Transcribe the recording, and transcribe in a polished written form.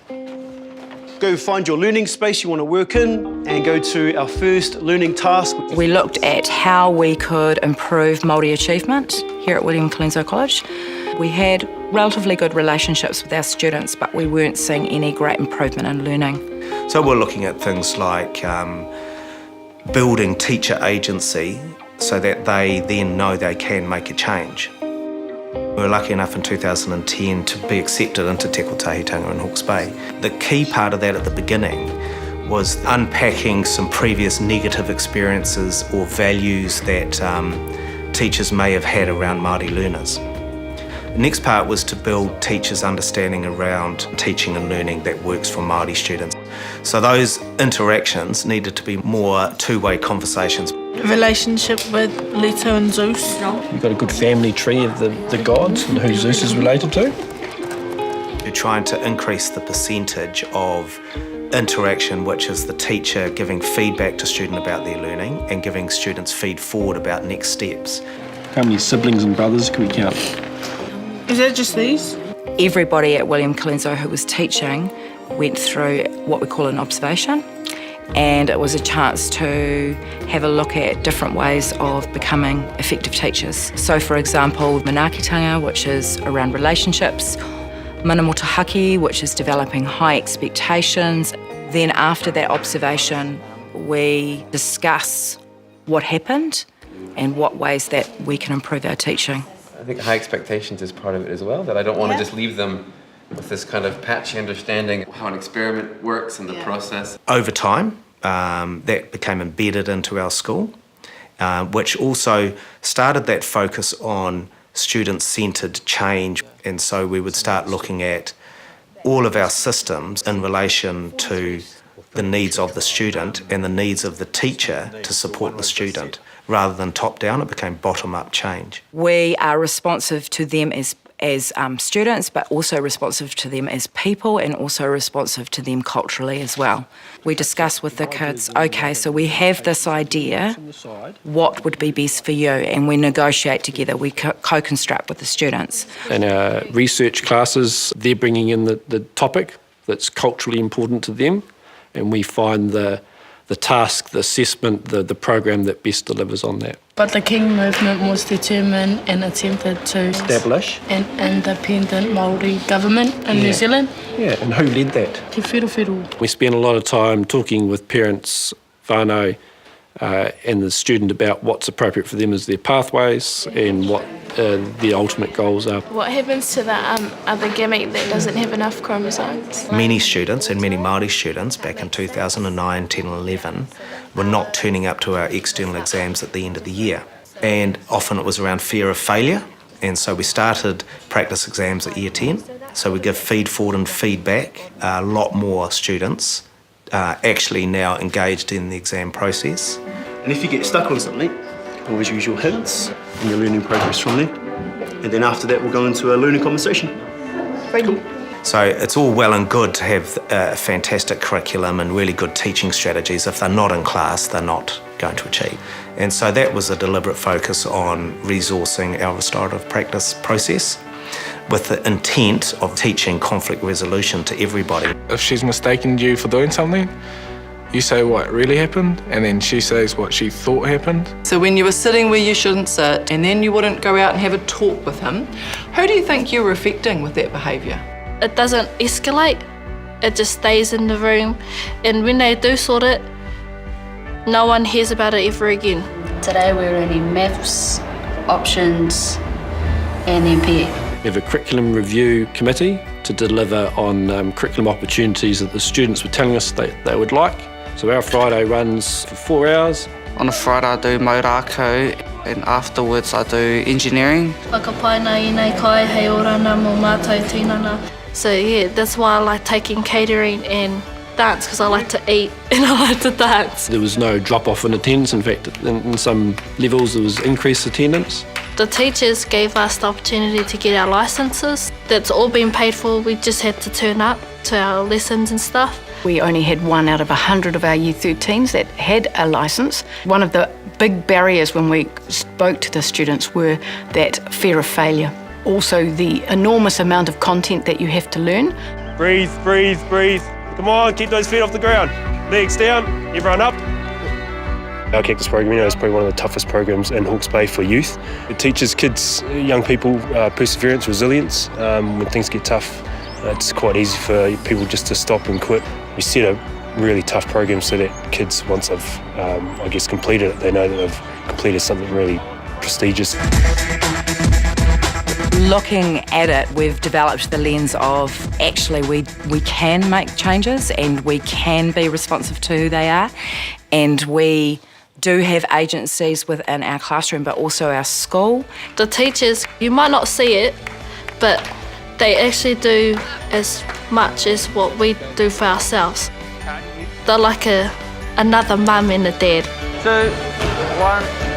Go find your learning space you want to work in and go to our first learning task. We looked at how we could improve Māori achievement here at William Colenso College. We had relatively good relationships with our students, but we weren't seeing any great improvement in learning. So we're looking at things like building teacher agency so that they then know they can make a change. We were lucky enough in 2010 to be accepted into Te Kotahitanga in Hawke's Bay. The key part of that at the beginning was unpacking some previous negative experiences or values that teachers may have had around Māori learners. The next part was to build teachers' understanding around teaching and learning that works for Māori students. So those interactions needed to be more two-way conversations. Relationship with Leto and Zeus. You've got a good family tree of the gods and who Zeus is related to. You're trying to increase the percentage of interaction, which is the teacher giving feedback to student about their learning and giving students feed forward about next steps. How many siblings and brothers can we count? Is that just these? Everybody at William Colenso who was teaching went through what we call an observation, and it was a chance to have a look at different ways of becoming effective teachers. So for example, manaakitanga, which is around relationships, manamotahaki, which is developing high expectations. Then after that observation, we discuss what happened and what ways that we can improve our teaching. I think high expectations is part of it as well, that I don't want to just leave them with this kind of patchy understanding of how an experiment works and the process. Over time, that became embedded into our school, which also started that focus on student-centred change. And so we would start looking at all of our systems in relation to the needs of the student and the needs of the teacher to support the student. Rather than top-down, it became bottom-up change. We are responsive to them as students, but also responsive to them as people and also responsive to them culturally as well. We discuss with the kids, okay, so we have this idea, what would be best for you? And we negotiate together, we co-construct with the students. In our research classes, they're bringing in the topic that's culturally important to them, and we find the task, the assessment, the program that best delivers on that. But the King movement was determined and attempted to Establish an independent Māori government in New Zealand. Yeah, and who led that? Te whiru. We spent a lot of time talking with parents, whānau, and the student about what's appropriate for them as their pathways and what the ultimate goals are. What happens to the other gamete that doesn't have enough chromosomes? Many students, and many Māori students back in 2009, 10 and 11, were not turning up to our external exams at the end of the year. And often it was around fear of failure. And so we started practice exams at year 10. So we give feed forward and feedback. A lot more students actually now engaged in the exam process. And if you get stuck on something, always use your hints and your learning progress from there. And then after that, we'll go into a learning conversation. Cool. So it's all well and good to have a fantastic curriculum and really good teaching strategies. If they're not in class, they're not going to achieve. And so that was a deliberate focus on resourcing our restorative practice process with the intent of teaching conflict resolution to everybody. If she's mistaken you for doing something, you say what really happened, and then she says what she thought happened. So when you were sitting where you shouldn't sit, and then you wouldn't go out and have a talk with him, who do you think you were affecting with that behaviour? It doesn't escalate, it just stays in the room. And when they do sort it, no one hears about it ever again. Today we're learning maths, options, and then PE. We have a curriculum review committee to deliver on curriculum opportunities that the students were telling us they would like. So our Friday runs for 4 hours. On a Friday I do maurākau, and afterwards I do engineering. Whakapaina I nei kai hei orana mō mātou tinana. So yeah, that's why I like taking catering and dance, because I like to eat and I like to dance. There was no drop-off in attendance. In fact, in some levels there was increased attendance. The teachers gave us the opportunity to get our licences. That's all been paid for. We just had to turn up to our lessons and stuff. We only had 1 out of 100 of our Year 13s that had a licence. One of the big barriers when we spoke to the students were that fear of failure. Also the enormous amount of content that you have to learn. Breathe, breathe, breathe. Come on, keep those feet off the ground. Legs down, everyone up. Our cactus program, is probably one of the toughest programs in Hawke's Bay for youth. It teaches kids, young people, perseverance, resilience. When things get tough, it's quite easy for people just to stop and quit. We set a really tough program so that kids, once they've, completed it, they know that they've completed something really prestigious. Looking at it, we've developed the lens of actually we can make changes and we can be responsive to who they are, and we do have agencies within our classroom but also our school. The teachers, you might not see it, but they actually do as much as what we do for ourselves. They're like another mum and a dad. 2, 1.